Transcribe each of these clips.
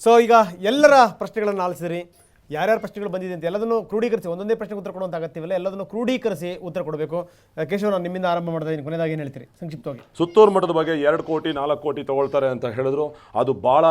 So ಈಗ ಎಲ್ಲರ ಪ್ರಶ್ನೆಗಳನ್ನು ಆಲಿಸಿದ್ರಿ, ಯಾರ್ಯಾರ ಪ್ರಶ್ನೆಗಳು ಬಂದಿದೆ ಅಂತ ಎಲ್ಲದನ್ನು ಕ್ರೋಢೀಕರಿಸಿ, ಒಂದೊಂದೇ ಪ್ರಶ್ನೆಗೆ ಉತ್ತರ ಕೊಡುವಂತ ಅಗತ್ಯವಿಲ್ಲ, ಎಲ್ಲದನ್ನು ಕ್ರೋಢೀಕರಿಸಿ ಉತ್ತರ ಕೊಡಬೇಕು. ಕೇಶವ್, ನಾನು ನಿಮ್ಮಿಂದ ಆರಂಭ ಮಾಡ್ತಾ ಇದ್ದೀನಿ. ಕೊನೆಯದಾಗಿ ಏನು ಹೇಳ್ತೀರಿ ಸಂಕ್ಷಿಪ್ತವಾಗಿ? ಸುತ್ತೂರು ಮಠದ ಬಗ್ಗೆ 2 ಕೋಟಿ 4 ಕೋಟಿ ತಗೊಳ್ತಾರೆ ಅಂತ ಹೇಳಿದ್ರು. ಅದು ಭಾಳ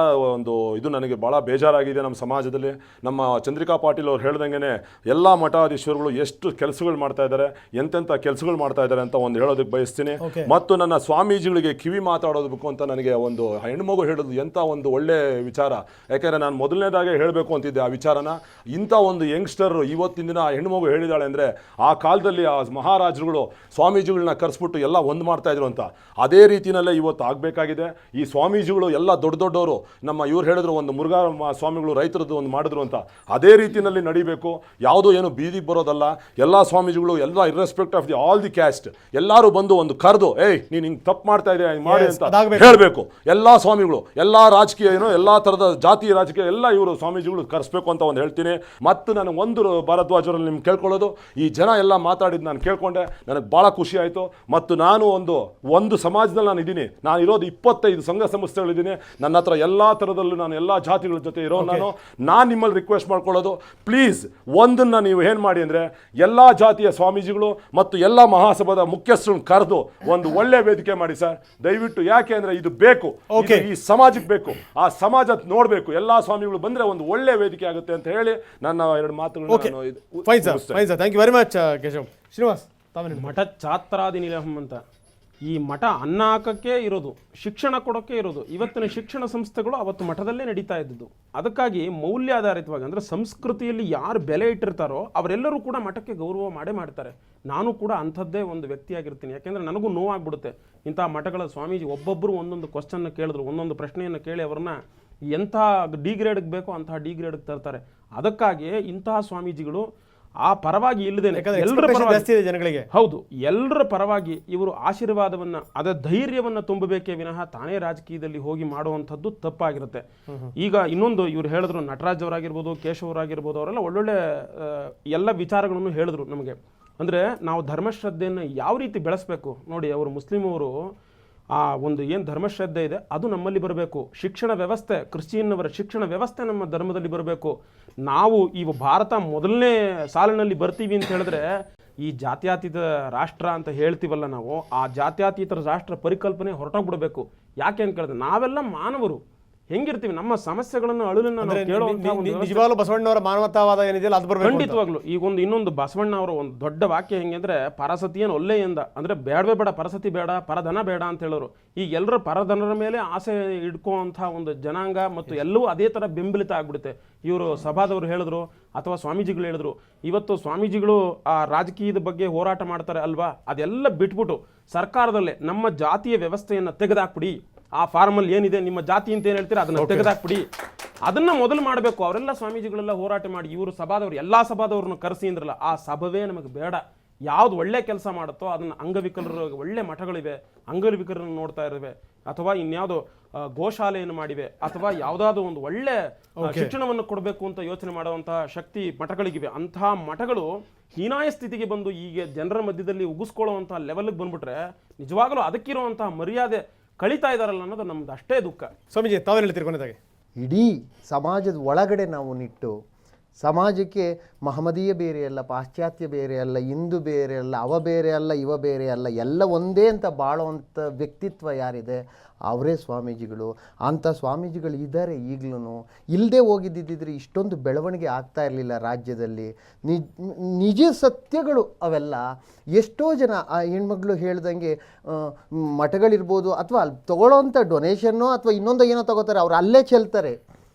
ಇದು ನನಗೆ ಭಾಳ ಬೇಜಾರಾಗಿದೆ. ನಮ್ಮ ಸಮಾಜದಲ್ಲಿ ನಮ್ಮ ಚಂದ್ರಿಕಾ ಪಾಟೀಲ್ ಅವ್ರು ಹೇಳ್ದಂಗೆ ಎಲ್ಲ ಮಠಾಧೀಶ್ವರುಗಳು ಎಷ್ಟು ಕೆಲಸಗಳು ಮಾಡ್ತಾ ಇದ್ದಾರೆ, ಎಂತೆಂಥ ಕೆಲಸಗಳು ಮಾಡ್ತಾ ಇದ್ದಾರೆ ಅಂತ ಒಂದು ಹೇಳೋದಕ್ಕೆ ಬಯಸ್ತೀನಿ. ಮತ್ತು ನನ್ನ ಸ್ವಾಮೀಜಿಗಳಿಗೆ ಕಿವಿ ಮಾತಾಡೋದಕ್ಕೆ ಅಂತ ನನಗೆ ಒಂದು ಹೆಣ್ಮಗು ಹೇಳೋದು ಎಂಥ ಒಂದು ಒಳ್ಳೆ ವಿಚಾರ. ಯಾಕೆಂದರೆ ನಾನು ಮೊದಲನೇದಾಗೆ ಹೇಳಬೇಕು ಅಂತಿದ್ದೆ ಆ ವಿಚಾರನ. ಇಂಥ ಒಂದು ಯಂಗ್ಸ್ಟರ್ ಇವತ್ತಿನ ದಿನ ಹೆಣ್ಣುಮಗು ಹೇಳಿದಾಳೆ ಅಂದರೆ ಆ ಕಾಲದಲ್ಲಿ ಆ ಮಹಾರಾಜರುಗಳು ಸ್ವಾಮೀಜಿಗಳನ್ನ ಕರೆಸ್ಬಿಟ್ಟು ಎಲ್ಲ ಒಂದು ಮಾಡ್ತಾ ಇದ್ರು ಅಂತ. ಅದೇ ರೀತಿಯಲ್ಲೇ ಇವತ್ತು ಆಗಬೇಕಾಗಿದೆ. ಈ ಸ್ವಾಮೀಜಿಗಳು ಎಲ್ಲ ದೊಡ್ಡವರು, ನಮ್ಮ ಇವ್ರು ಹೇಳಿದ್ರು ಒಂದು ಮುರುಘಾ ಸ್ವಾಮಿಗಳು ರೈತರದ್ದು ಒಂದು ಮಾಡಿದ್ರು ಅಂತ, ಅದೇ ರೀತಿಯಲ್ಲಿ ನಡಿಬೇಕು. ಯಾವುದೋ ಏನು ಬೀದಿಗೆ ಬರೋದಲ್ಲ. ಎಲ್ಲ ಸ್ವಾಮೀಜಿಗಳು ಎಲ್ಲ ಇರ್ರೆಸ್ಪೆಕ್ಟ್ of the all the caste ಎಲ್ಲರೂ ಬಂದು ಒಂದು ಕರೆದು ನೀನು ಹಿಂಗೆ ತಪ್ಪು ಮಾಡ್ತಾ ಇದೆಯಾ ಹಿಂಗೆ ಮಾಡಿ ಅಂತ ಹೇಳಬೇಕು. ಎಲ್ಲ ಸ್ವಾಮಿಗಳು, ಎಲ್ಲ ರಾಜಕೀಯ ಏನೋ ಎಲ್ಲ ಥರದ ಜಾತಿ ರಾಜಕೀಯ ಎಲ್ಲ ಇವರು ಸ್ವಾಮೀಜಿಗಳು ಕರೆಸ್ಬೇಕು ಅಂತ ಒಂದು ಹೇಳ್ತೀನಿ. ಮತ್ತು ನನಗೆ ಒಂದು ಭಾರದ್ವಾಜರಲ್ಲಿ ನಿಮ್ಗೆ ಕೇಳ್ಕೊಳ್ಳೋದು, ಈ ಜನ ಎಲ್ಲ ಮಾತಾಡಿದ್ದು ನಾನು ಕೇಳ್ಕೊಂಡೆ, ನನಗೆ ಭಾಳ ಖುಷಿ ಆಯಿತು. ಮತ್ತು ನಾನು ಒಂದು ಸಮಾಜದಲ್ಲಿ ನಾನು ಇದ್ದೀನಿ. ನಾನು ಇರೋದು 25 ಸಂಘ ಸಂಸ್ಥೆಗಳಿದ್ದೀನಿ. ನನ್ನ ಹತ್ರ ಎಲ್ಲ ಥರದಲ್ಲೂ ನಾನು ಎಲ್ಲ ಜಾತಿಗಳ ಜೊತೆ ಇರೋ ನಾನು ನಿಮ್ಮಲ್ಲಿ ರಿಕ್ವೆಸ್ಟ್ ಮಾಡ್ಕೊಳ್ಳೋದು, ಪ್ಲೀಸ್ ಒಂದನ್ನು ನೀವು ಏನು ಮಾಡಿ ಅಂದರೆ ಎಲ್ಲ ಜಾತಿಯ ಸ್ವಾಮೀಜಿಗಳು ಮತ್ತು ಎಲ್ಲ ಮಹಾಸಭಾದ ಮುಖ್ಯಸ್ಥರನ್ನು ಕರೆದು ಒಂದು ಒಳ್ಳೆ ವೇದಿಕೆ ಮಾಡಿ ಸರ್, ದಯವಿಟ್ಟು. ಯಾಕೆ ಅಂದರೆ ಇದು ಬೇಕು, ಈ ಸಮಾಜಕ್ಕೆ ಬೇಕು, ಆ ಸಮಾಜ ನೋಡಬೇಕು. ಎಲ್ಲ ಸ್ವಾಮಿಗಳು ಬಂದರೆ ಒಂದು ಒಳ್ಳೆ ವೇದಿಕೆ ಆಗುತ್ತೆ ಅಂತ ಹೇಳಿ ನನ್ನ 2 ಮಾತುಗಳನ್ನು thank you very much Keshav. Srinivas, ಮಠ ಛಾತ್ರಾದಿ ನಿಲಯಂ ಅಂತ, ಈ ಮಠ ಅನ್ನ ಹಾಕಕ್ಕೆ ಇರೋದು, ಶಿಕ್ಷಣ ಕೊಡೋಕ್ಕೆ ಇರೋದು. ಇವತ್ತಿನ ಶಿಕ್ಷಣ ಸಂಸ್ಥೆಗಳು ಅವತ್ತು ಮಠದಲ್ಲೇ ನಡೀತಾ ಇದ್ದದ್ದು. ಅದಕ್ಕಾಗಿ ಮೌಲ್ಯಾಧಾರಿತವಾಗಿ ಅಂದರೆ ಸಂಸ್ಕೃತಿಯಲ್ಲಿ ಯಾರು ಬೆಲೆ ಇಟ್ಟಿರ್ತಾರೋ ಅವರೆಲ್ಲರೂ ಕೂಡ ಮಠಕ್ಕೆ ಗೌರವ ಮಾಡೇ ಮಾಡ್ತಾರೆ. ನಾನು ಕೂಡ ಅಂಥದ್ದೇ ಒಂದು ವ್ಯಕ್ತಿಯಾಗಿರ್ತೀನಿ. ಯಾಕೆಂದರೆ ನನಗೂ ನೋವಾಗ್ಬಿಡುತ್ತೆ. ಇಂಥ ಮಠಗಳ ಸ್ವಾಮೀಜಿ ಒಬ್ಬೊಬ್ಬರು ಒಂದೊಂದು ಕ್ವಶನ್ನ ಕೇಳಿದ್ರು, ಒಂದೊಂದು ಪ್ರಶ್ನೆಯನ್ನು ಕೇಳಿ ಅವ್ರನ್ನ ಎಂಥ ಡಿಗ್ರೇಡ್ಗೆ ಬೇಕೋ ಅಂತಹ ಡಿಗ್ರೇಡ್ಗೆ ತರ್ತಾರೆ. ಅದಕ್ಕಾಗಿ ಇಂತಹ ಸ್ವಾಮೀಜಿಗಳು ಆ ಪರವಾಗಿ ಇಲ್ಲದೇನೆ ಜನಗಳಿಗೆ ಹೌದು ಎಲ್ಲರ ಪರವಾಗಿ ಇವರು ಆಶೀರ್ವಾದವನ್ನ ಅದ ಧೈರ್ಯವನ್ನ ತುಂಬಬೇಕೇ ವಿನಃ ತಾನೇ ರಾಜಕೀಯದಲ್ಲಿ ಹೋಗಿ ಮಾಡುವಂಥದ್ದು ತಪ್ಪಾಗಿರುತ್ತೆ. ಈಗ ಇನ್ನೊಂದು ಇವ್ರು ಹೇಳಿದ್ರು, ನಟರಾಜ್ ಅವರಾಗಿರ್ಬೋದು, ಕೇಶವ್ ಅವರಾಗಿರ್ಬೋದು, ಅವರೆಲ್ಲ ಒಳ್ಳೊಳ್ಳೆ ಎಲ್ಲ ವಿಚಾರಗಳನ್ನು ಹೇಳಿದ್ರು ನಮಗೆ. ಅಂದರೆ ನಾವು ಧರ್ಮಶ್ರದ್ಧೆಯನ್ನು ಯಾವ ರೀತಿ ಬೆಳೆಸಬೇಕು ನೋಡಿ. ಅವರು ಮುಸ್ಲಿಂ ಅವರು ಆ ಒಂದು ಏನು ಧರ್ಮಶ್ರದ್ಧೆ ಇದೆ ಅದು ನಮ್ಮಲ್ಲಿ ಬರಬೇಕು. ಶಿಕ್ಷಣ ವ್ಯವಸ್ಥೆ, ಕ್ರಿಶ್ಚಿಯನ್ನವರ ಶಿಕ್ಷಣ ವ್ಯವಸ್ಥೆ ನಮ್ಮ ಧರ್ಮದಲ್ಲಿ ಬರಬೇಕು. ನಾವು ಈ ಭಾರತ ಮೊದಲನೇ ಸಾಲಿನಲ್ಲಿ ಬರ್ತೀವಿ ಅಂತ ಹೇಳಿದ್ರೆ ಈ ಜಾತ್ಯತೀತ ರಾಷ್ಟ್ರ ಅಂತ ಹೇಳ್ತೀವಲ್ಲ ನಾವು, ಆ ಜಾತ್ಯತೀತ ರಾಷ್ಟ್ರ ಪರಿಕಲ್ಪನೆ ಹೊರಟೋಗ್ಬಿಡ್ಬೇಕು. ಯಾಕೆ ಅಂತ ಕೇಳಿದ್ರೆ ನಾವೆಲ್ಲ ಮಾನವರು ಹೆಂಗಿರ್ತೀವಿ, ನಮ್ಮ ಸಮಸ್ಯೆಗಳನ್ನು ಅಳುಲನ್ನು ನಾವು ನಿಜವಾಗ್ಲೂ ಬಸವಣ್ಣವರ ಮಾನವತಾವಾದ ಏನಿದೆಯಲ್ಲ ಅದು ಬರಬೇಕು. ಖಂಡಿತವಾಗ್ಲು. ಈಗ ಇನ್ನೊಂದು ಬಸವಣ್ಣ ಅವರ ಒಂದು ದೊಡ್ಡ ವಾಕ್ಯ ಹೆಂಗೆ ಅಂದ್ರೆ, ಪರಸತಿಯನ್ನು ಒಲ್ಲೆಯಿಂದ ಅಂದ್ರೆ ಬೇಡವೇ ಬೇಡ, ಪರಸತಿ ಬೇಡ, ಪರಧನ ಬೇಡ ಅಂತ ಹೇಳೋರು. ಈಗ ಎಲ್ಲರ ಪರಧನರ ಮೇಲೆ ಆಸೆ ಇಟ್ಕೋಂಥ ಒಂದು ಜನಾಂಗ ಮತ್ತು ಎಲ್ಲವೂ ಅದೇ ಥರ ಬೆಂಬಲಿತ ಆಗ್ಬಿಡುತ್ತೆ. ಇವರು ಸಭಾದವರು ಹೇಳಿದ್ರು ಅಥವಾ ಸ್ವಾಮೀಜಿಗಳು ಹೇಳಿದ್ರು, ಇವತ್ತು ಸ್ವಾಮೀಜಿಗಳು ಆ ರಾಜಕೀಯದ ಬಗ್ಗೆ ಹೋರಾಟ ಮಾಡ್ತಾರೆ ಅಲ್ವಾ, ಅದೆಲ್ಲ ಬಿಟ್ಬಿಟ್ಟು ಸರ್ಕಾರದಲ್ಲೇ ನಮ್ಮ ಜಾತಿಯ ವ್ಯವಸ್ಥೆಯನ್ನು ತೆಗೆದಾಕ್ಬಿಡಿ. ಆ ಫಾರ್ಮಲ್ಲಿ ಏನಿದೆ ನಿಮ್ಮ ಜಾತಿ ಅಂತ ಏನು ಹೇಳ್ತೀರಾ ಅದನ್ನ ತೆಗೆದಾಕ್ಬಿಡಿ. ಅದನ್ನ ಮೊದಲು ಮಾಡಬೇಕು. ಅವರೆಲ್ಲ ಸ್ವಾಮೀಜಿಗಳೆಲ್ಲ ಹೋರಾಟ ಮಾಡಿ ಇವರು ಸಭಾದವರು ಎಲ್ಲ ಸಭಾದವ್ರನ್ನ ಕರೆಸಿ ಅಂದ್ರಲ್ಲ, ಆ ಸಭವೇ ನಮಗೆ ಬೇಡ. ಯಾವ್ದು ಒಳ್ಳೆ ಕೆಲಸ ಮಾಡುತ್ತೋ ಅದನ್ನ ಅಂಗವಿಕಲರು, ಒಳ್ಳೆ ಮಠಗಳಿವೆ, ಅಂಗವಿಕಲರನ್ನು ನೋಡ್ತಾ ಇರುವೆ, ಅಥವಾ ಇನ್ಯಾವುದೋ ಗೋಶಾಲೆಯನ್ನು ಮಾಡಿವೆ, ಅಥವಾ ಯಾವುದಾದ್ರು ಒಂದು ಒಳ್ಳೆ ಶಿಕ್ಷಣವನ್ನು ಕೊಡಬೇಕು ಅಂತ ಯೋಚನೆ ಮಾಡುವಂತಹ ಶಕ್ತಿ ಮಠಗಳಿಗಿವೆ. ಅಂತಹ ಮಠಗಳು ಹೀನಾಯ ಸ್ಥಿತಿಗೆ ಬಂದು ಈಗ ಜನರ ಮಧ್ಯದಲ್ಲಿ ಉಗಿಸ್ಕೊಳ್ಳುವಂತಹ ಲೆವೆಲ್ಗೆ ಬಂದ್ಬಿಟ್ರೆ ನಿಜವಾಗಲೂ ಅದಕ್ಕಿರುವಂತಹ ಮರ್ಯಾದೆ ಕಳೀತಾ ಇದಾರಲ್ಲ ಅನ್ನೋದು ನಮ್ದು ಅಷ್ಟೇ ದುಃಖ. ಸ್ವಾಮೀಜಿ, ತಾವೇನು ಹೇಳ್ತೀರಿ ಕೊನೆಯದಾಗಿ? ಇಡೀ ಸಮಾಜದ ಒಳಗಡೆ ನಾವು ನಿಟ್ಟು ಸಮಾಜಕ್ಕೆ ಮಹಮ್ಮದೀಯ ಬೇರೆ ಅಲ್ಲ, ಪಾಶ್ಚಾತ್ಯ ಬೇರೆ ಅಲ್ಲ, ಹಿಂದೂ ಬೇರೆ ಅಲ್ಲ, ಅವ ಬೇರೆ ಅಲ್ಲ, ಇವ ಬೇರೆ ಅಲ್ಲ, ಎಲ್ಲ ಒಂದೇ ಅಂತ ಬಾಳುವಂಥ ವ್ಯಕ್ತಿತ್ವ ಯಾರಿದೆ ಅವರೇ ಸ್ವಾಮೀಜಿಗಳು. ಅಂಥ ಸ್ವಾಮೀಜಿಗಳು ಇದ್ದಾರೆ ಈಗಲೂ. ಇಲ್ಲದೆ ಹೋಗಿದ್ದಿದ್ರೆ ಇಷ್ಟೊಂದು ಬೆಳವಣಿಗೆ ಆಗ್ತಾ ಇರಲಿಲ್ಲ ರಾಜ್ಯದಲ್ಲಿ. ನಿಜ ಸತ್ಯಗಳು ಅವೆಲ್ಲ. ಎಷ್ಟೋ ಜನ ಆ ಹೆಣ್ಮಗಳು ಹೇಳ್ದಂಗೆ ಮಠಗಳಿರ್ಬೋದು ಅಥವಾ ಅಲ್ಲಿ ತೊಗೊಳ್ಳೋವಂಥ ಡೊನೇಷನ್ನು ಅಥವಾ ಇನ್ನೊಂದು ಏನೋ ತಗೋತಾರೆ, ಅವ್ರು ಅಲ್ಲೇ ಚೆಲ್ತಾರೆ.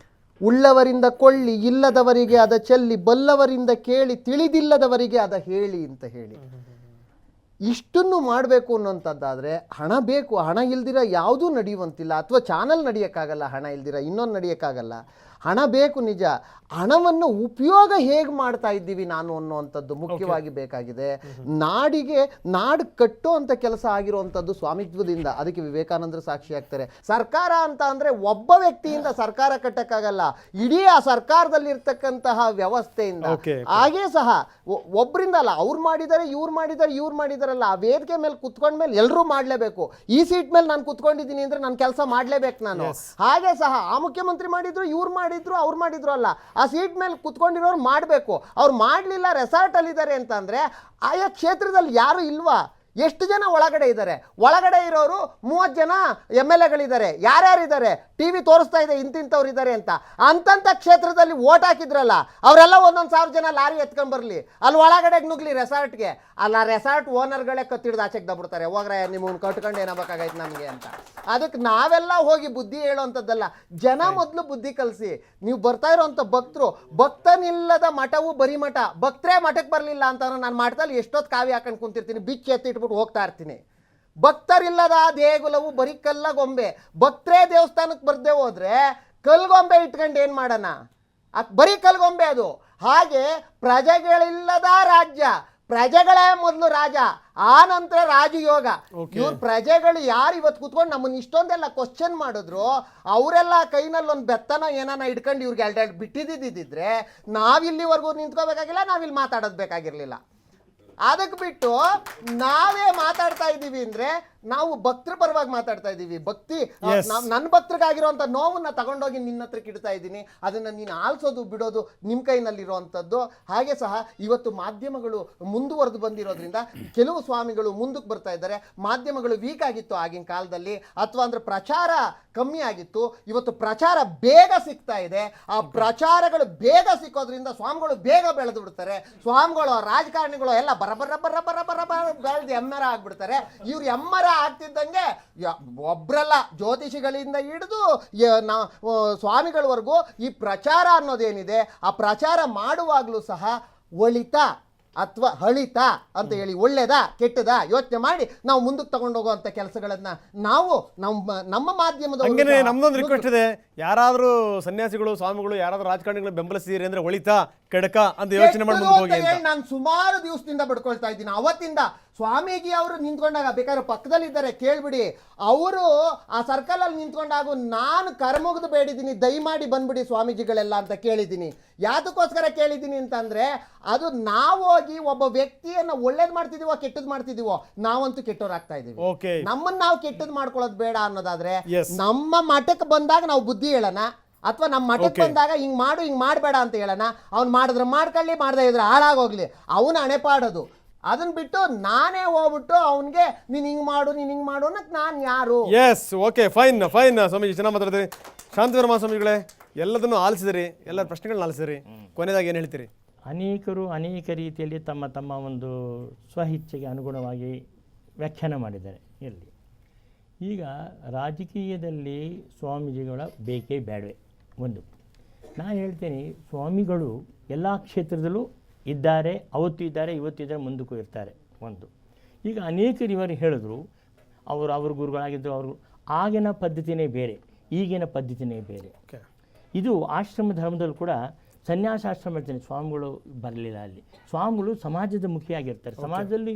ಉಳ್ಳವರಿಂದ ಕೊಳ್ಳಿ, ಇಲ್ಲದವರಿಗೆ ಅದ ಚೆಲ್ಲಿ, ಬಲ್ಲವರಿಂದ ಕೇಳಿ, ತಿಳಿದಿಲ್ಲದವರಿಗೆ ಅದ ಹೇಳಿ ಅಂತ ಹೇಳಿ ಇಷ್ಟನ್ನು ಮಾಡಬೇಕು ಅನ್ನೋಂಥದ್ದಾದರೆ ಹಣ ಬೇಕು. ಹಣ ಇಲ್ದಿರ ಯಾವುದೂ ನಡೆಯುವಂತಿಲ್ಲ. ಅಥವಾ ಚಾನಲ್ ನಡೆಯೋಕ್ಕಾಗಲ್ಲ, ಹಣ ಇಲ್ದಿರ ಇನ್ನೊಂದು ನಡೆಯೋಕ್ಕಾಗಲ್ಲ. ಹಣ ಬೇಕು ನಿಜ. ಹಣವನ್ನು ಉಪಯೋಗ ಹೇಗೆ ಮಾಡ್ತಾ ಇದ್ದೀವಿ ನಾನು ಅನ್ನುವಂಥದ್ದು ಮುಖ್ಯವಾಗಿ ಬೇಕಾಗಿದೆ. ನಾಡು ಕಟ್ಟೋ ಅಂತ ಕೆಲಸ ಆಗಿರುವಂಥದ್ದು ಸ್ವಾಮಿತ್ವದಿಂದ. ಅದಕ್ಕೆ ವಿವೇಕಾನಂದರು ಸಾಕ್ಷಿ ಆಗ್ತಾರೆ. ಸರ್ಕಾರ ಅಂತ ಅಂದರೆ ಒಬ್ಬ ವ್ಯಕ್ತಿಯಿಂದ ಸರ್ಕಾರ ಕಟ್ಟಕ್ಕಾಗಲ್ಲ, ಇಡೀ ಆ ಸರ್ಕಾರದಲ್ಲಿರ್ತಕ್ಕಂತಹ ವ್ಯವಸ್ಥೆಯಿಂದ. ಹಾಗೇ ಸಹ ಒಬ್ಬರಿಂದ ಅಲ್ಲ, ಅವ್ರು ಮಾಡಿದ್ದಾರೆ, ಇವ್ರು ಮಾಡಿದ್ದಾರೆ ಹೇಳ್ತಾರಲ್ಲ, ಆ ವೇದಿಕೆ ಮೇಲೆ ಕುತ್ಕೊಂಡ್ಮೇಲೆ ಎಲ್ಲರೂ ಮಾಡಲೇಬೇಕು. ಈ ಸೀಟ್ ಮೇಲೆ ನಾನು ಕುತ್ಕೊಂಡಿದ್ದೀನಿ ಅಂದರೆ ನಾನು ಕೆಲಸ ಮಾಡಲೇಬೇಕು ನಾನು. ಹಾಗೆ ಸಹ ಆ ಮುಖ್ಯಮಂತ್ರಿ ಮಾಡಿದ್ರು, ಇವ್ರು ಮಾಡಿದ್ರು, ಅವ್ರು ಮಾಡಿದ್ರು ಅಲ್ಲ, ಆ ಸೀಟ್ ಮೇಲೆ ಕುತ್ಕೊಂಡಿರೋರು ಮಾಡಬೇಕು. ಅವ್ರು ಮಾಡಲಿಲ್ಲ, ರೆಸಾರ್ಟಲ್ಲಿದ್ದಾರೆ ಅಂತಂದರೆ ಆಯಾ ಕ್ಷೇತ್ರದಲ್ಲಿ ಯಾರು ಇಲ್ವಾ? ಎಷ್ಟು ಜನ ಒಳಗಡೆ ಇದ್ದಾರೆ? ಒಳಗಡೆ ಇರೋರು 30 ಜನ MLAಗಳಿದ್ದಾರೆ. ಯಾರ್ಯಾರಿದ್ದಾರೆ? TV ತೋರಿಸ್ತಾ ಇದೆ ಇಂತಿಂಥವ್ರು ಇದ್ದಾರೆ ಅಂತ. ಅಂತಂಥ ಕ್ಷೇತ್ರದಲ್ಲಿ ಓಟ್ ಹಾಕಿದ್ರಲ್ಲ, ಅವರೆಲ್ಲ 1,000 ಜನ ಲಾರಿ ಎತ್ಕೊಂಡ್ಬರ್ಲಿ, ಅಲ್ಲಿ ಒಳಗಡೆ ನುಗ್ಲಿ ರೆಸಾರ್ಟ್ಗೆ. ಅಲ್ಲ, ರೆಸಾರ್ಟ್ ಓನರ್ಗಳೇ ಕತ್ತಿಡ್ದು ಆಚೆಗೆ ದಬ್ಬಿಡ್ತಾರೆ, ಹೋಗ್ರೆ ನಿಮ್ಮನ್ನು ಕಟ್ಕೊಂಡು ಏನಾಗಬೇಕಾಗೈತೆ ನಮಗೆ ಅಂತ. ಅದಕ್ಕೆ ನಾವೆಲ್ಲ ಹೋಗಿ ಬುದ್ಧಿ ಹೇಳೋವಂಥದ್ದಲ್ಲ, ಜನ ಮೊದಲು ಬುದ್ಧಿ ಕಲಿಸಿ. ನೀವು ಬರ್ತಾ ಇರೋವಂಥ ಭಕ್ತರು, ಭಕ್ತನಿಲ್ಲದ ಮಠವು ಬರೀ ಮಠ, ಭಕ್ತರೇ ಮಠಕ್ಕೆ ಬರಲಿಲ್ಲ ಅಂತ ನಾನು ಮಠದಲ್ಲಿ ಎಷ್ಟೊತ್ತು ಕಾವಿ ಹಾಕೊಂಡು ಕುಂತಿರ್ತೀನಿ, ಬಿಚ್ಚಿ ಎತ್ತಿಟ್ಬಿಟ್ಟು ಹೋಗ್ತಾ ಇರ್ತೀನಿ. ಭಕ್ತರಿಲ್ಲದ ದೇಗುಲವು ಬರೀ ಕಲ್ಲ ಗೊಂಬೆ. ಭಕ್ತರೇ ದೇವಸ್ಥಾನಕ್ಕೆ ಬರ್ದೇ ಹೋದ್ರೆ ಕಲ್ಗೊಂಬೆ ಇಟ್ಕೊಂಡು ಏನು ಮಾಡೋಣ? ಬರೀ ಕಲ್ಗೊಂಬೆ ಅದು. ಹಾಗೆ ಪ್ರಜೆಗಳಿಲ್ಲದ ರಾಜ್ಯ, ಪ್ರಜೆಗಳೇ ಮೊದಲು ರಾಜ, ಆ ನಂತರ ರಾಜಯೋಗ. ಇವ್ರು ಪ್ರಜೆಗಳು ಯಾರು ಇವತ್ತು ಕೂತ್ಕೊಂಡು ನಮ್ಮನ್ನು ಇಷ್ಟೊಂದೆಲ್ಲ ಕ್ವಶನ್ ಮಾಡಿದ್ರು, ಅವರೆಲ್ಲ ಕೈನಲ್ಲಿ ಒಂದು ಬೆತ್ತನ ಏನಾನ ಇಟ್ಕೊಂಡು ಇವ್ರಿಗೆ ಎರಡೆರಡು ಬಿಟ್ಟಿದ್ದಿದ್ರೆ ನಾವಿಲ್ಲಿವರೆಗೂ ನಿಂತ್ಕೋಬೇಕಾಗಿಲ್ಲ, ನಾವಿಲ್ಲಿ ಮಾತಾಡೋದು ಬೇಕಾಗಿರಲಿಲ್ಲ. ಅದಕ್ಕೆ ಬಿಟ್ಟು ನಾವೇ ಮಾತಾಡ್ತಾ ಇದ್ದೀವಿ ಅಂದರೆ ನಾವು ಭಕ್ತರ ಪರವಾಗಿ ಮಾತಾಡ್ತಾ ಇದ್ದೀವಿ. ಭಕ್ತಿ ನನ್ನ ಭಕ್ತರಿಗಾಗಿರೋಂಥ ನೋವನ್ನ ತಗೊಂಡೋಗಿ ನಿನ್ನ ಹತ್ರಕ್ಕೆ ಇಡ್ತಾ ಇದ್ದೀನಿ. ಅದನ್ನು ನೀನು ಆಲಿಸೋದು ಬಿಡೋದು ನಿಮ್ಮ ಕೈನಲ್ಲಿರುವಂಥದ್ದು. ಹಾಗೆ ಸಹ ಇವತ್ತು ಮಾಧ್ಯಮಗಳು ಮುಂದುವರೆದು ಬಂದಿರೋದ್ರಿಂದ ಕೆಲವು ಸ್ವಾಮಿಗಳು ಮುಂದಕ್ಕೆ ಬರ್ತಾ ಇದ್ದಾರೆ. ಮಾಧ್ಯಮಗಳು ವೀಕ್ ಆಗಿತ್ತು ಆಗಿನ ಕಾಲದಲ್ಲಿ, ಅಥವಾ ಅಂದರೆ ಪ್ರಚಾರ ಕಮ್ಮಿ ಆಗಿತ್ತು. ಇವತ್ತು ಪ್ರಚಾರ ಬೇಗ ಸಿಗ್ತಾ ಇದೆ. ಆ ಪ್ರಚಾರಗಳು ಬೇಗ ಸಿಕ್ಕೋದ್ರಿಂದ ಸ್ವಾಮಿಗಳು ಬೇಗ ಬೆಳೆದು ಬಿಡ್ತಾರೆ. ಸ್ವಾಮಿಗಳು, ರಾಜಕಾರಣಿಗಳು ಎಲ್ಲ ಬೆಳೆದು ಎಮ್ಮರ ಆಗ್ಬಿಡ್ತಾರೆ. ಇವ್ರು ಎಮ್ಮರ ಆಗ್ತಿದ್ದಂಗೆ ಒಬ್ರಲ್ಲ, ಜ್ಯೋತಿಷಿಗಳಿಂದ ಹಿಡಿದು ಸ್ವಾಮಿಗಳವರೆಗೂ ಈ ಪ್ರಚಾರ ಅನ್ನೋದೇನಿದೆ, ಆ ಪ್ರಚಾರ ಮಾಡುವಾಗಲೂ ಸಹ ಒಳಿತ ಅಥವಾ ಹಳಿತ ಅಂತ ಹೇಳಿ ಒಳ್ಳೇದಾ ಕೆಟ್ಟದಾ ಯೋಚನೆ ಮಾಡಿ ನಾವು ಮುಂದಕ್ಕೆ ತಗೊಂಡು ಹೋಗುವಂಥ ಕೆಲಸಗಳನ್ನ ನಾವು ನಮ್ಮ ಮಾಧ್ಯಮದ ನಮ್ದೊಂದು ರಿಕ್ವೆಸ್ಟ್ ಇದೆ, ಯಾರಾದರೂ ಸನ್ಯಾಸಿಗಳು, ಸ್ವಾಮಿಗಳು, ಯಾರಾದರೂ ರಾಜಕಾರಣಿಗಳು ಬೆಂಬಲಿಸಿದಿರಿ ಅಂದ್ರೆ ಒಳಿತಾ ಕೆಡಕ ಅಂತ ಯೋಚನೆ ಮಾಡಿ ಮುಂದೆ ಹೋಗಿ ಅಂತ ನಾನು ಸುಮಾರು ದಿವಸದಿಂದ ಬಡ್ಕೊಳ್ತಾ ಇದ್ದೀನಿ. ಅವತ್ತಿಂದ ಸ್ವಾಮೀಜಿ ಅವರು ನಿಂತ್ಕೊಂಡಾಗ, ಬೇಕಾದ್ರೆ ಪಕ್ಕದಲ್ಲಿದ್ದಾರೆ ಕೇಳ್ಬಿಡಿ, ಅವರು ಆ ಸರ್ಕಲಲ್ಲಿ ನಿಂತ್ಕೊಂಡಾಗ ನಾನು ಕರ್ಮುಗಿದು ಬೇಡಿದ್ದೀನಿ, ದಯಮಾಡಿ ಬಂದ್ಬಿಡಿ ಸ್ವಾಮೀಜಿಗಳೆಲ್ಲ ಅಂತ ಕೇಳಿದ್ದೀನಿ. ಯಾತಕ್ಕೋಸ್ಕರ ಕೇಳಿದ್ದೀನಿ ಅಂತಂದ್ರೆ, ಅದು ನಾವು ಹೋಗಿ ಒಬ್ಬ ವ್ಯಕ್ತಿಯನ್ನ ಒಳ್ಳೇದು ಮಾಡ್ತಿದೀವೋ ಕೆಟ್ಟದ್ದು ಮಾಡ್ತಿದೀವೋ, ನಾವಂತೂ ಕೆಟ್ಟೋರಾಗ್ತಾ ಇದೀವಿ. ನಮ್ಮನ್ನ ನಾವು ಕೆಟ್ಟದ್ದು ಮಾಡ್ಕೊಳ್ಳೋದು ಬೇಡ ಅನ್ನೋದಾದ್ರೆ ನಮ್ಮ ಮಠಕ್ಕೆ ಬಂದಾಗ ನಾವು ಬುದ್ಧಿ ಹೇಳೋಣ, ಅಥವಾ ನಮ್ಮ ಮಠಕ್ಕೆ ಬಂದಾಗ ಹಿಂಗ್ ಮಾಡು ಹಿಂಗ್ ಮಾಡಬೇಡ ಅಂತ ಹೇಳೋಣ. ಅವ್ನು ಮಾಡಿದ್ರೆ ಮಾಡ್ಕೊಳ್ಳಿ, ಮಾಡದೇ ಇದ್ರೆ ಹಾಳಾಗೋಗ್ಲಿ, ಅವನ ಹಣೆಪಾಡೋದು. ಅದನ್ನ ಬಿಟ್ಟು ನಾನೇ ಹೋಗ್ಬಿಟ್ಟು ಅವನಿಗೆ ನೀನು ಹಿಂಗೆ ಮಾಡು ನೀನು ಹಿಂಗೆ ಮಾಡು ಅನ್ನೋಕೆ ನಾನು ಯಾರು? Yes, okay, fine fine Swamiji, ಚೆನ್ನಾಗಿ ಮಾತಾಡ್ತೀರಿ. ಶಾಂತಿವರ್ಮ ಸ್ವಾಮಿಗಳೇ, ಎಲ್ಲದನ್ನು ಆಲಿಸಿದಿರಿ, ಎಲ್ಲ ಪ್ರಶ್ನೆಗಳನ್ನ ಆಲಿಸಿದಿರಿ, ಕೊನೆಯದಾಗಿ ಏನು ಹೇಳ್ತೀರಿ? ಅನೇಕರು ಅನೇಕ ರೀತಿಯಲ್ಲಿ ತಮ್ಮ ತಮ್ಮ ಒಂದು ಸ್ವಇಚ್ಛೆಗೆ ಅನುಗುಣವಾಗಿ ವ್ಯಾಖ್ಯಾನ ಮಾಡಿದ್ದಾರೆ. ಇಲ್ಲಿ ಈಗ ರಾಜಕೀಯದಲ್ಲಿ ಸ್ವಾಮೀಜಿಗಳ ಬೇಕೇ ಬೇಡವೇ ಒಂದು. ನಾನು ಹೇಳ್ತೇನೆ, ಸ್ವಾಮಿಗಳು ಎಲ್ಲ ಕ್ಷೇತ್ರದಲ್ಲೂ ಇದ್ದಾರೆ, ಅವತ್ತು ಇದ್ದಾರೆ, ಇವತ್ತಿದ್ದಾರೆ, ಮುಂದಕ್ಕೂ ಇರ್ತಾರೆ ಒಂದು. ಈಗ ಅನೇಕರು ಇವರು ಹೇಳಿದ್ರು, ಅವ್ರ ಗುರುಗಳಾಗಿದ್ದರು, ಅವರು ಆಗಿನ ಪದ್ಧತಿನೇ ಬೇರೆ, ಈಗಿನ ಪದ್ಧತಿನೇ ಬೇರೆ. ಇದು ಆಶ್ರಮ ಧರ್ಮದಲ್ಲೂ ಕೂಡ ಸನ್ಯಾಸಾಶ್ರಮ ಇರ್ತಾನೆ, ಸ್ವಾಮಿಗಳು ಬರಲಿಲ್ಲ ಅಲ್ಲಿ. ಸ್ವಾಮಿಗಳು ಸಮಾಜದ ಮುಖಿಯಾಗಿರ್ತಾರೆ, ಸಮಾಜದಲ್ಲಿ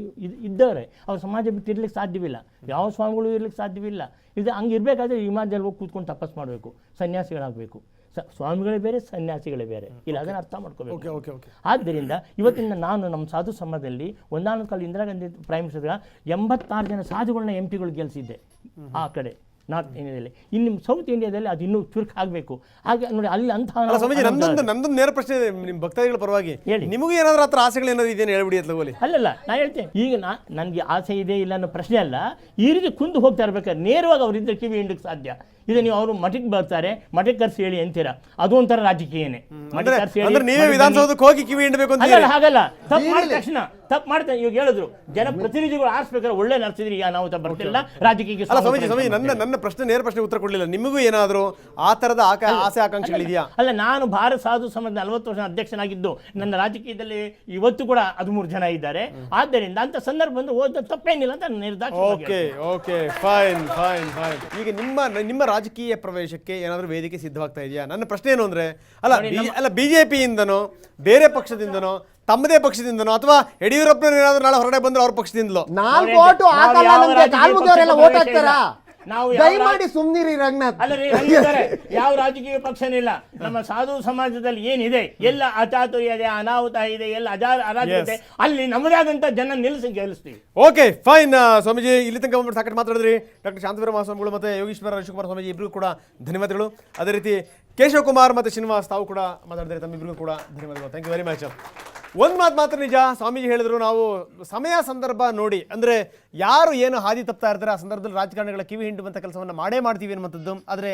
ಇದ್ದವರೇ, ಅವ್ರು ಸಮಾಜ ಬಿಟ್ಟು ಇರ್ಲಿಕ್ಕೆ ಸಾಧ್ಯವಿಲ್ಲ, ಯಾವ ಸ್ವಾಮಿಗಳು ಇರ್ಲಿಕ್ಕೆ ಸಾಧ್ಯವಿಲ್ಲ. ಇದು ಹಂಗೆ ಇರಬೇಕಾದ್ರೆ ಹಿಮಾಲಯದಲ್ಲಿ ಹೋಗಿ ಕೂತ್ಕೊಂಡು ತಪಸ್ ಮಾಡಬೇಕು, ಸನ್ಯಾಸಿಗಳಾಗಬೇಕು. ಸ್ವಾಮಿಗಳೇ ಬೇರೆ, ಸನ್ಯಾಸಿಗಳೇ ಬೇರೆ, ಇಲ್ಲ ಅದನ್ನು ಅರ್ಥ ಮಾಡ್ಕೋಬೇಕು. ಆದ್ದರಿಂದ ಇವತ್ತಿನ ನಾನು ನಮ್ಮ ಸಾಧು ಸಮಾಜದಲ್ಲಿ ಒಂದಾನೊಂದು ಕಾಲ ಇಂದಿರಾ ಗಾಂಧಿ ಪ್ರೈಮ್ ಮಿನಿಸ್ಟರ್ 86 ಜನ ಸಾಧುಗಳನ್ನ MP ಗಳು ಗೆಲ್ಲಿಸಿದ್ದೆ ಆ ಕಡೆ ನಾರ್ತ್ ಇಂಡಿಯಾದಲ್ಲಿ. ಇನ್ನು ಸೌತ್ ಇಂಡಿಯಾದಲ್ಲಿ ಅದು ಇನ್ನೂ ಚುರುಕು ಆಗಬೇಕು. ಹಾಗೆ ನೋಡಿ ಅಲ್ಲಿ ಅಂತ ನಮ್ದೊಂದು ನೇರ ಪ್ರಶ್ನೆ ಇದೆ ನಿಮ್ಮ ಭಕ್ತಾದಿಗಳ ಪರವಾಗಿ, ನಿಮಗೂ ಏನಾದರೂ ಹತ್ರ ಆಸೆಗಳು ಏನಾದ್ರು ಇದೆಯಾ ಹೇಳ್ಬಿಡಿ ಅಂತ ಹೋಗಿ. ಅಲ್ಲಲ್ಲ, ನಾನು ಹೇಳ್ತೇನೆ, ಈಗ ನನಗೆ ಆಸೆ ಇದೆ ಇಲ್ಲ ಅನ್ನೋ ಪ್ರಶ್ನೆ ಅಲ್ಲ. ಈ ರೀತಿ ಕುಂದು ಹೋಗ್ತಾ ಇರ್ಬೇಕಾದ್ರೆ ನೇರವಾಗಿ ಅವರಿದ್ದ ಕಿವಿ ಹಿಂಡಕ್ಕೆ ಸಾಧ್ಯ ಇದು. ನೀವು ಅವರು ಮಠಕ್ಕೆ ಬರ್ತಾರೆ, ಮಠಕ್ಕೆ ಕರ್ಸಿ ಹೇಳಿ ಅಂತೀರಾ, ಅದು ಒಂಥರ ರಾಜಕೀಯನೇ. ವಿಧಾನಸೌಧಕ್ಕೆ ಹೋಗಿ ಕಿವಿ ಹಿಂಡಬೇಕು ಅಂತ ಹಾಗಲ್ಲ, ತಪ್ಪು ಮಾಡಿದ ತಕ್ಷಣ ತಪ್ಪು ಮಾಡ್ತಾರೆ. ಇವಾಗ ಹೇಳಿದ್ರು ಜನಪ್ರತಿನಿಧಿಗಳು ಆರಿಸ್ಬೇಕಾದ್ರೆ ಒಳ್ಳೆ ನಡೆಸಿದ್ರಿ, ಈಗ ನಾವು ಬರ್ತಿಲ್ಲ ರಾಜಕೀಯಕ್ಕೆ. ನನ್ನ ಪ್ರಶ್ನೆ ನೇರ ಪ್ರಶ್ನೆ ಉತ್ತರ ಕೊಡಲಿಲ್ಲ. ನಿಮಗೂ ಏನಾದರೂ ಆ ಥರದ ಆಸೆ ಆಕಾಂಕ್ಷೆಗಳಿದೆಯಾ? ಅಲ್ಲ, ನಾನು ಭಾರತ ಸಾಧು ಸಮಾಜ 40 ವರ್ಷ ಅಧ್ಯಕ್ಷನಾಗಿದ್ದು ನನ್ನ ರಾಜಕೀಯದಲ್ಲಿ ಇವತ್ತು ಕೂಡ 13 ಜನ ಇದ್ದಾರೆ. ಆದ್ದರಿಂದ ಅಂತ ಸಂದರ್ಭ ಬಂದು ಓದ ತಪ್ಪೇನಿಲ್ಲ ಅಂತ ನಿರ್ಧಾರ. Okay, fine. ಈಗ ನಿಮ್ಮ ರಾಜಕೀಯ ಪ್ರವೇಶಕ್ಕೆ ಏನಾದರೂ ವೇದಿಕೆ ಸಿದ್ಧವಾಗ್ತಾ ಇದೆಯಾ? ನನ್ನ ಪ್ರಶ್ನೆ ಏನು ಅಂದ್ರೆ, ಅಲ್ಲ ಬಿಜೆಪಿಯಿಂದನೋ ಬೇರೆ ಪಕ್ಷದಿಂದನೋ ತಮ್ಮದೇ ಪಕ್ಷದಿಂದನೋ ಅಥವಾ ಯಡಿಯೂರಪ್ಪನ ಏನಾದರೂ ನಾಳೆ ಹೊರಗಡೆ ಬಂದ್ರೆ ಅವ್ರ ಪಕ್ಷದಿಂದಲೋ? ನಾವು ದಯಮಾಡಿ ಸುಮ್ನಿರಿ ರಂಗನಾಥ್. ಅಲ್ಲ ರೀ, ಹಂಗಿದ್ದಾರೆ. ಯಾವ ರಾಜಕೀಯ ಪಕ್ಷನಿಲ್ಲ. ನಮ್ಮ ಸಾಧು ಸಮಾಜದಲ್ಲಿ ಏನಿದೆ, ಎಲ್ಲ ಅಚಾತುರ್ಯ ಇದೆ, ಅನಾಹುತ ಇದೆ, ಎಲ್ಲ ಅರಾಜಕತೆ, ಅಲ್ಲಿ ನಮ್ಮದೇ ಆದಂತ ಜನ ನಿಲ್ಲಿಸಿ ಗೆಲ್ಲಿಸ್ತೀವಿ. Okay fine. ಸ್ವಾಮೀಜಿ ಇಲ್ಲಿ ತನಕ ಬಂದ್ಬಿಟ್ಟು ಸಾಕಷ್ಟು ಮಾತಾಡಿದ್ರಿ. ಡಾಕ್ಟರ್ ಶಾಂತವೀರ ಮಹಾಸ್ವಾಮಿಗಳು ಮತ್ತು ಯೋಗೀಶ್ವರ ಶಿವಕುಮಾರ ಸ್ವಾಮೀಜಿ ಇಬ್ಬರಿಗೂ ಕೂಡ ಧನ್ಯವಾದಗಳು. ಅದೇ ರೀತಿ ಕೇಶವ್ ಕುಮಾರ್ ಮತ್ತು ಶ್ರೀನಿವಾಸ್ ತಾವು ಕೂಡ ಮಾತಾಡಿದ್ರೆ ತಮ್ಮಿಬ್ಬರಿಗೂ ಕೂಡ ಧನ್ಯವಾದಗಳು. Thank you very much. ಒಂದು ಮಾತ್ರ ನಿಜ, ಸ್ವಾಮೀಜಿ ಹೇಳಿದ್ರು, ನಾವು ಸಮಯ ಸಂದರ್ಭ ನೋಡಿ, ಅಂದರೆ ಯಾರು ಏನು ಹಾದಿ ತಪ್ತಾ ಇರ್ತಾರೆ ಆ ಸಂದರ್ಭದಲ್ಲಿ ರಾಜಕಾರಣಿಗಳ ಕಿವಿ ಹಿಂಡುವಂಥ ಕೆಲಸವನ್ನು ಮಾಡೇ ಮಾಡ್ತೀವಿ ಅನ್ನುವಂಥದ್ದು. ಆದರೆ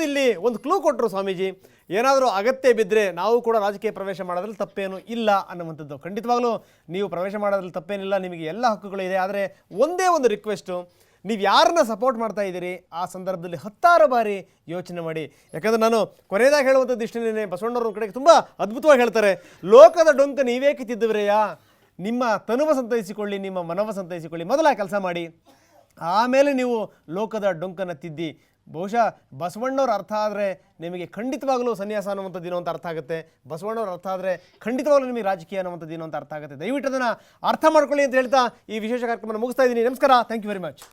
ಇಲ್ಲಿ ಒಂದು ಕ್ಲೂ ಕೊಟ್ಟರು ಸ್ವಾಮೀಜಿ, ಏನಾದರೂ ಅಗತ್ಯ ಬಿದ್ದರೆ ನಾವು ಕೂಡ ರಾಜಕೀಯ ಪ್ರವೇಶ ಮಾಡೋದ್ರಲ್ಲಿ ತಪ್ಪೇನು ಇಲ್ಲ ಅನ್ನುವಂಥದ್ದು. ಖಂಡಿತವಾಗ್ಲೂ ನೀವು ಪ್ರವೇಶ ಮಾಡೋದ್ರಲ್ಲಿ ತಪ್ಪೇನಿಲ್ಲ, ನಿಮಗೆ ಎಲ್ಲ ಹಕ್ಕುಗಳಿದೆ. ಆದರೆ ಒಂದೇ ಒಂದು ರಿಕ್ವೆಸ್ಟು, ನೀವು ಯಾರನ್ನ ಸಪೋರ್ಟ್ ಮಾಡ್ತಾ ಇದ್ದೀರಿ ಆ ಸಂದರ್ಭದಲ್ಲಿ 10 ಬಾರಿ ಯೋಚನೆ ಮಾಡಿ. ಯಾಕಂದರೆ ನಾನು ಕೊನೆಯದಾಗಿ ಹೇಳುವಂಥದ್ದು ಇಷ್ಟೇನೆ, ಬಸವಣ್ಣವ್ರ ಕಡೆಗೆ ತುಂಬ ಅದ್ಭುತವಾಗಿ ಹೇಳ್ತಾರೆ, ಲೋಕದ ಡೊಂಕ ನೀವೇಕೆ ತಿದ್ದುವರೆಯಾ, ನಿಮ್ಮ ತನುವ ಸಂತೈಸಿಕೊಳ್ಳಿ, ನಿಮ್ಮ ಮನವ ಸಂತೈಸಿಕೊಳ್ಳಿ, ಮೊದಲ ಕೆಲಸ ಮಾಡಿ, ಆಮೇಲೆ ನೀವು ಲೋಕದ ಡೊಂಕನ್ನು ತಿದ್ದಿ. ಬಹುಶಃ ಬಸವಣ್ಣವ್ರ ಅರ್ಥ ಆದರೆ ನಿಮಗೆ ಖಂಡಿತವಾಗಲೂ ಸನ್ಯಾಸ ಅನ್ನುವಂಥದ್ದು ಏನೋ ಅಂತ ಅರ್ಥ ಆಗುತ್ತೆ. ಬಸವಣ್ಣವ್ರ ಅರ್ಥ ಆದರೆ ಖಂಡಿತವಾಗಲೂ ನಿಮಗೆ ರಾಜಕೀಯ ಅನ್ನುವಂಥದ್ದು ಏನೋ ಅಂತ ಅರ್ಥ ಆಗುತ್ತೆ. ದಯವಿಟ್ಟು ಅದನ್ನು ಅರ್ಥ ಮಾಡ್ಕೊಳ್ಳಿ ಅಂತ ಹೇಳ್ತಾ ಈ ವಿಶೇಷ ಕಾರ್ಯಕ್ರಮವನ್ನು ಮುಗಿಸ್ತಾ ಇದ್ದೀನಿ. ನಮಸ್ಕಾರ. Thank you very much.